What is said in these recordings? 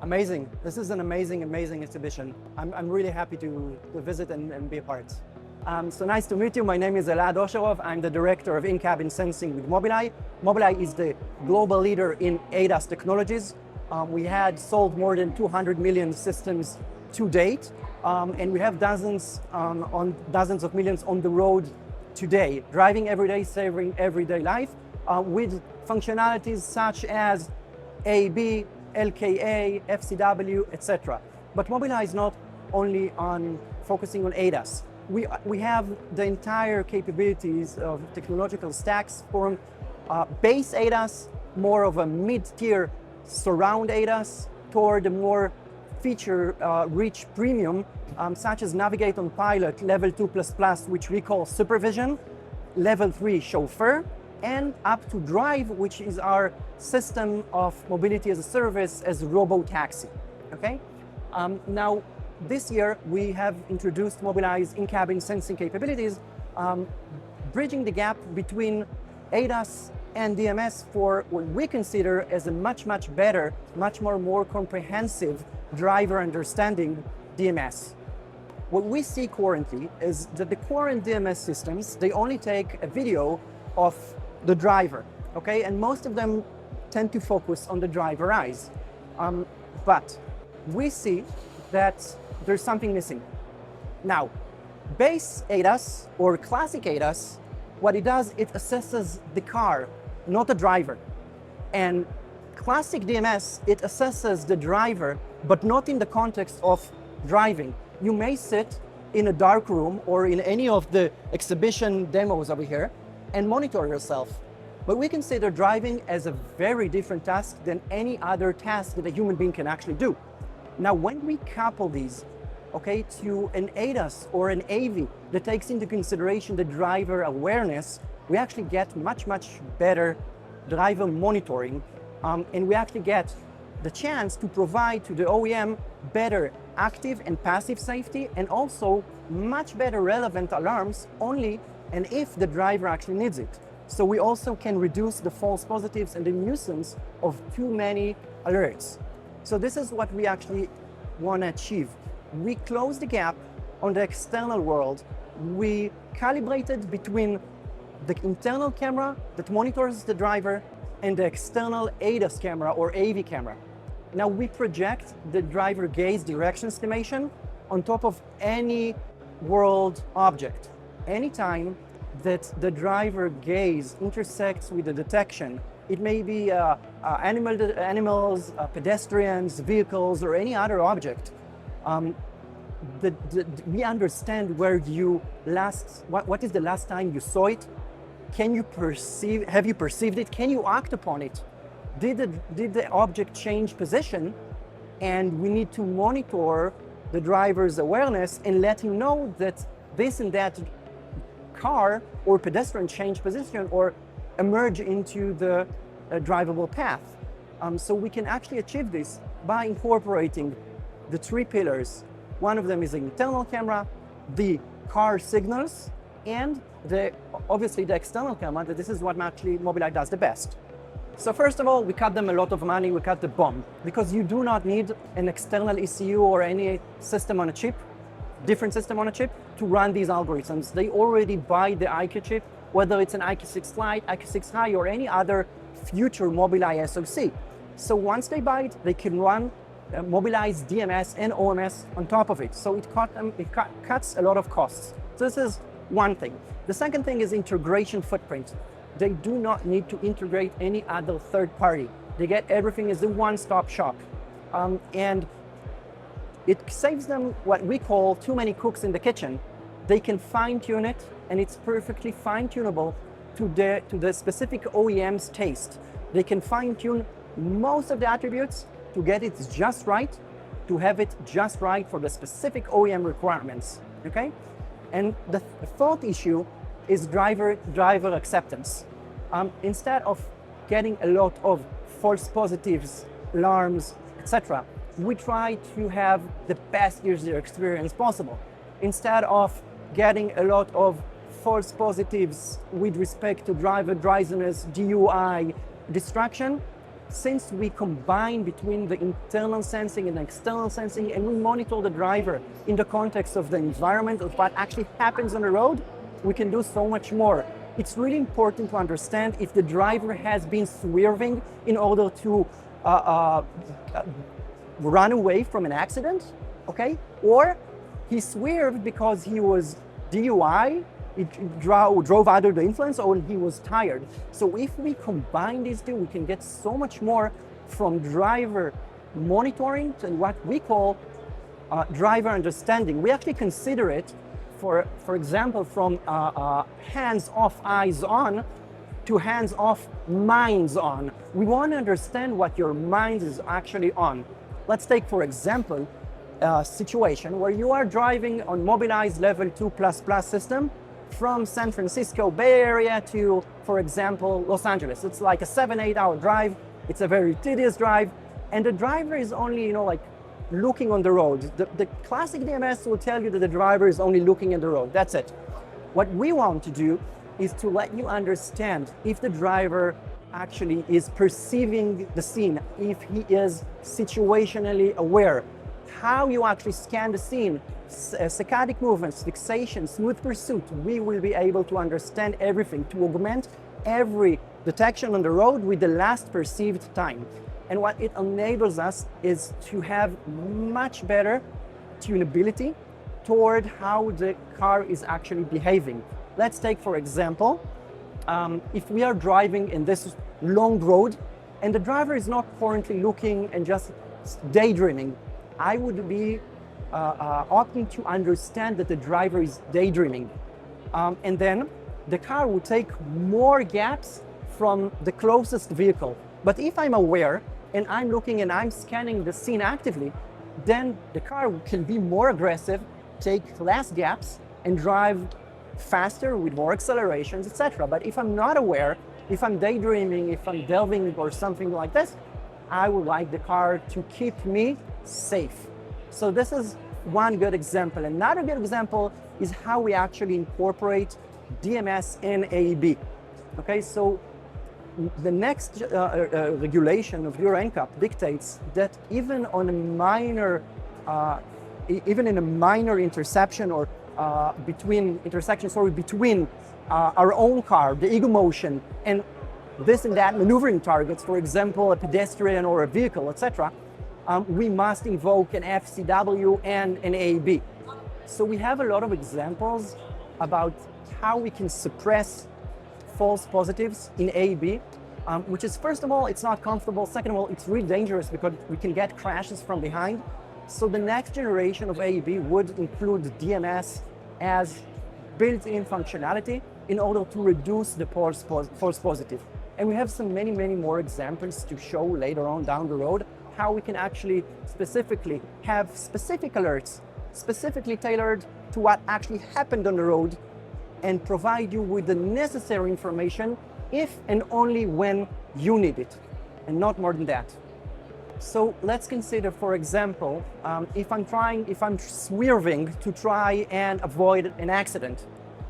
Amazing. This is an amazing exhibition. I'm really happy to visit and be a part. So nice to meet you. My name is Elad Osherov. I'm the director of in-cabin sensing with Mobileye. Mobileye is the global leader in ADAS technologies. We had sold more than 200 million systems to date, and we have dozens of millions on the road today, driving every day, saving everyday life, with functionalities such as AB, LKA, FCW, etc. But Mobileye is not only focusing on ADAS. We have the entire capabilities of technological stacks from base ADAS, more of a mid-tier surround ADAS, toward a more feature-rich premium, such as Navigate on Pilot, Level 2++, which we call Supervision, Level 3 Chauffeur, and up to Drive, which is our system of mobility as a service as robo-taxi, okay? Now, this year, we have introduced Mobileye's in-cabin sensing capabilities, bridging the gap between ADAS and DMS for what we consider as a much better, much more comprehensive driver understanding DMS. What we see currently is that the current DMS systems, they only take a video of the driver, okay? And most of them tend to focus on the driver eyes. But we see that there's something missing. Now, base ADAS or classic ADAS, what it does, it assesses the car, not the driver. And classic DMS, it assesses the driver, but not in the context of driving. You may sit in a dark room or in any of the exhibition demos over here and monitor yourself. But we consider driving as a very different task than any other task that a human being can actually do. Now, when we couple these, okay, to an ADAS or an AV that takes into consideration the driver awareness, we actually get much better driver monitoring, and we actually get the chance to provide to the OEM better active and passive safety, and also much better relevant alarms only and if the driver actually needs it. So we also can reduce the false positives and the nuisance of too many alerts. So this is what we actually want to achieve. We close the gap on the external world. We calibrated between the internal camera that monitors the driver and the external ADAS camera or AV camera. Now we project the driver gaze direction estimation on top of any world object. Anytime that the driver gaze intersects with the detection, it may be animals, pedestrians, vehicles, or any other object. We understand where you what is the last time you saw it? Have you perceived it? Can you act upon it? Did the object change position? And we need to monitor the driver's awareness and let him know that this and that car or pedestrian change position or emerge into the drivable path. So we can actually achieve this by incorporating the three pillars. One of them is the internal camera, the car signals, and obviously the external camera, that this is what actually Mobileye does the best. So first of all, we cut them a lot of money, we cut the BOM, because you do not need an external ECU or any system on a chip, different system on a chip, to run these algorithms. They already buy the EyeQ chip, whether it's an EyeQ6 Lite, EyeQ6 High, or any other future Mobileye SoC. So once they buy it, they can run Mobileye's DMS and OMS on top of it. So it cuts a lot of costs. So this is one thing. The second thing is integration footprint. They do not need to integrate any other third party. They get everything as a one-stop shop. And it saves them what we call too many cooks in the kitchen. They can fine-tune it, and it's perfectly fine-tunable to the specific OEM's taste. They can fine-tune most of the attributes to get it just right, to have it just right for the specific OEM requirements, okay? And the fourth issue is driver acceptance. Instead of getting a lot of false positives, alarms, etc., we try to have the best user experience possible. Instead of getting a lot of false positives with respect to driver drowsiness, DUI, distraction, since we combine between the internal sensing and external sensing, and we monitor the driver in the context of the environment, of what actually happens on the road, we can do so much more. It's really important to understand if the driver has been swerving in order to run away from an accident, okay? Or he swerved because he was DUI, he drove under the influence, or he was tired. So if we combine these two, we can get so much more from driver monitoring to what we call driver understanding. We actually consider it, for example, from hands-off, eyes-on to hands-off, minds-on. We want to understand what your mind is actually on. Let's take, for example, a situation where you are driving on Mobileye's Level 2++ system from San Francisco Bay Area to, for example, Los Angeles. It's like a 7-8 hour drive. It's a very tedious drive. And the driver is only, like looking on the road. The classic DMS will tell you that the driver is only looking at the road. That's it. What we want to do is to let you understand if the driver actually is perceiving the scene, if he is situationally aware, how you actually scan the scene, saccadic movements, fixation, smooth pursuit. We will be able to understand everything, to augment every detection on the road with the last perceived time. And what it enables us is to have much better tunability toward how the car is actually behaving. Let's take, for example, if we are driving in this long road and the driver is not currently looking and just daydreaming, I would be opting to understand that the driver is daydreaming. And then the car will take more gaps from the closest vehicle. But if I'm aware and I'm looking and I'm scanning the scene actively, then the car can be more aggressive, take less gaps, and drive faster with more accelerations, etc. But if I'm not aware, if I'm daydreaming, if I'm delving or something like this, I would like the car to keep me safe. So this is one good example. Another good example is how we actually incorporate DMS in AEB. Okay, so the next regulation of Euro NCAP dictates that even on a minor, even in a minor interception or between our own car, the ego motion, and this and that maneuvering targets, for example, a pedestrian or a vehicle, etc., we must invoke an FCW and an AEB. So we have a lot of examples about how we can suppress false positives in AEB, which is, first of all, it's not comfortable. Second of all, it's really dangerous because we can get crashes from behind. So the next generation of AEB would include DMS as built-in functionality in order to reduce the false positive. And we have many more examples to show later on down the road how we can actually specifically have specific alerts, specifically tailored to what actually happened on the road, and provide you with the necessary information if and only when you need it, and not more than that. So let's consider, for example, if I'm swerving to try and avoid an accident.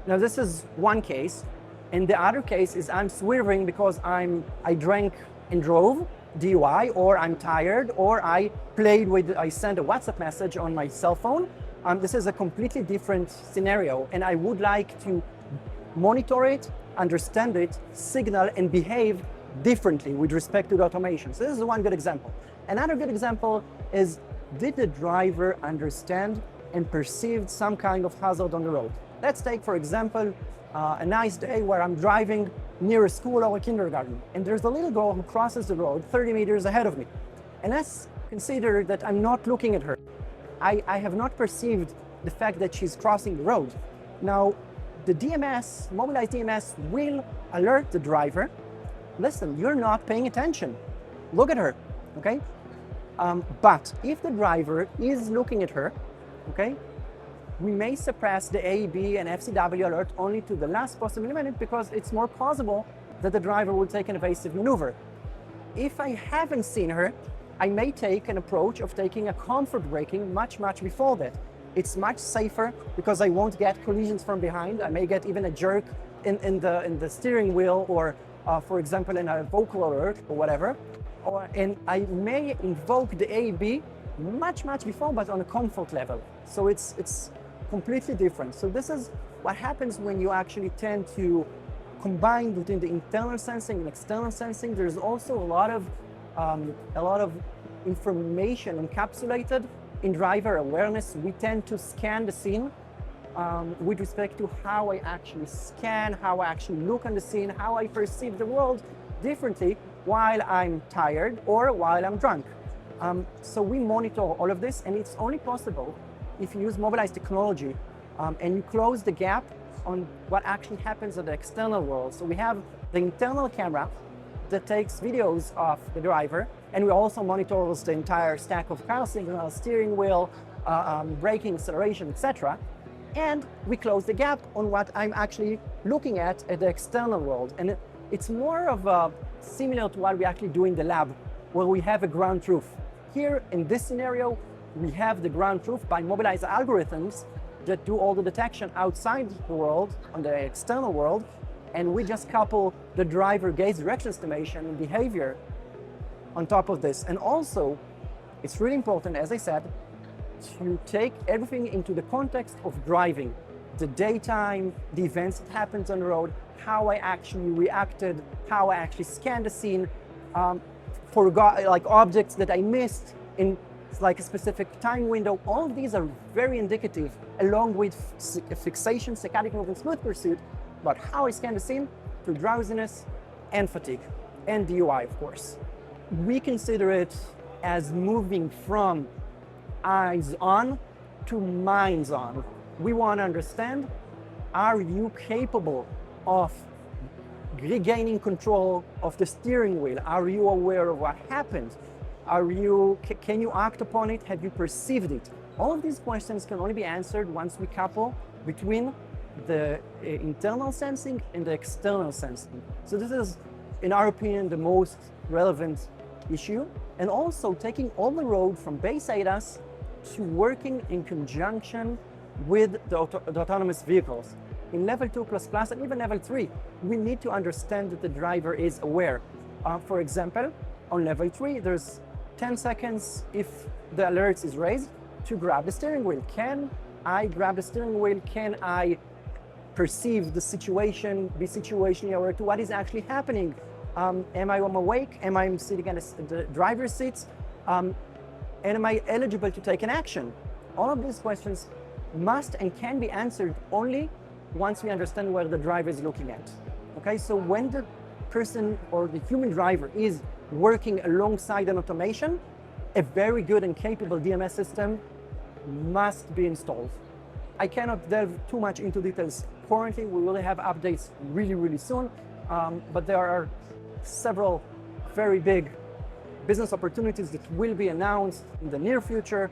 Now this is one case, and the other case is I'm swerving because I drank and drove, DUI, or I'm tired, or I sent a WhatsApp message on my cell phone. This is a completely different scenario, and I would like to monitor it, understand it, signal, and behave differently with respect to the automation. So this is one good example. Another good example is, did the driver understand and perceive some kind of hazard on the road? Let's take, for example, a nice day where I'm driving near a school or a kindergarten, and there's a little girl who crosses the road 30 meters ahead of me. And let's consider that I'm not looking at her. I have not perceived the fact that she's crossing the road. Now, the DMS, Mobileye DMS, will alert the driver, listen, you're not paying attention. Look at her, okay? But if the driver is looking at her, okay, we may suppress the AEB and FCW alert only to the last possible minute because it's more plausible that the driver will take an evasive maneuver. If I haven't seen her, I may take an approach of taking a comfort braking much before that. It's much safer because I won't get collisions from behind. I may get even a jerk in the steering wheel, or for example, in a vocal alert or whatever. and I may invoke the A/B much before, but on a comfort level. So it's completely different. So this is what happens when you actually tend to combine between the internal sensing and external sensing. There's also a lot of information encapsulated in driver awareness. We tend to scan the scene with respect to how I actually scan, how I actually look on the scene, how I perceive the world differently while I'm tired or while I'm drunk. So we monitor all of this, and it's only possible if you use Mobileye's technology and you close the gap on what actually happens in the external world. So we have the internal camera that takes videos of the driver, and we also monitors the entire stack of car signals, steering wheel, braking, acceleration, etc. And we close the gap on what I'm actually looking at the external world. And it's more of similar to what we actually do in the lab, where we have a ground truth. Here in this scenario, we have the ground truth by Mobileye's algorithms that do all the detection outside the world, on the external world, and we just couple the driver gaze direction estimation and behavior on top of this. And also, it's really important, as I said, to take everything into the context of driving. The daytime, the events that happened on the road, how I actually reacted, how I actually scanned the scene, forgot like objects that I missed in like a specific time window. All of these are very indicative, along with fixation, saccadic movement, smooth pursuit, about how I scan the scene through drowsiness and fatigue, and DUI, of course. We consider it as moving from eyes on to minds on. We want to understand, are you capable of regaining control of the steering wheel? Are you aware of what happened? Can you act upon it? Have you perceived it? All of these questions can only be answered once we couple between the internal sensing and the external sensing. So this is, in our opinion, the most relevant issue, and also taking all the road from base ADAS to working in conjunction with the autonomous vehicles. In level 2++, and even level 3, we need to understand that the driver is aware. For example, on level 3, there's 10 seconds if the alerts is raised to grab the steering wheel. Can I grab the steering wheel? Can I perceive the situation, be situationally aware to what is actually happening? Am I awake? Am I sitting in the driver's seat? And am I eligible to take an action? All of these questions must and can be answered only once we understand where the driver is looking at. Okay, so when the person or the human driver is working alongside an automation, a very good and capable DMS system must be installed. I cannot delve too much into details currently. We will have updates really soon, but there are several very big business opportunities that will be announced in the near future,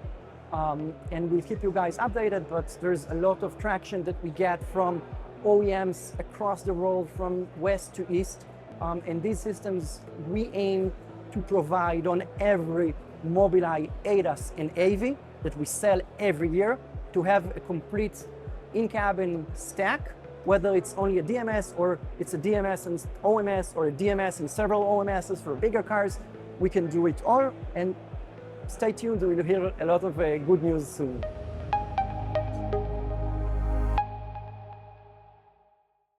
and we'll keep you guys updated. But there's a lot of traction that we get from OEMs across the world, from west to east, and these systems we aim to provide on every Mobileye ADAS and AV that we sell every year, to have a complete in-cabin stack, whether it's only a DMS or it's a DMS and OMS, or a DMS and several OMSs for bigger cars. We can do it all, and stay tuned, we'll hear a lot of good news soon.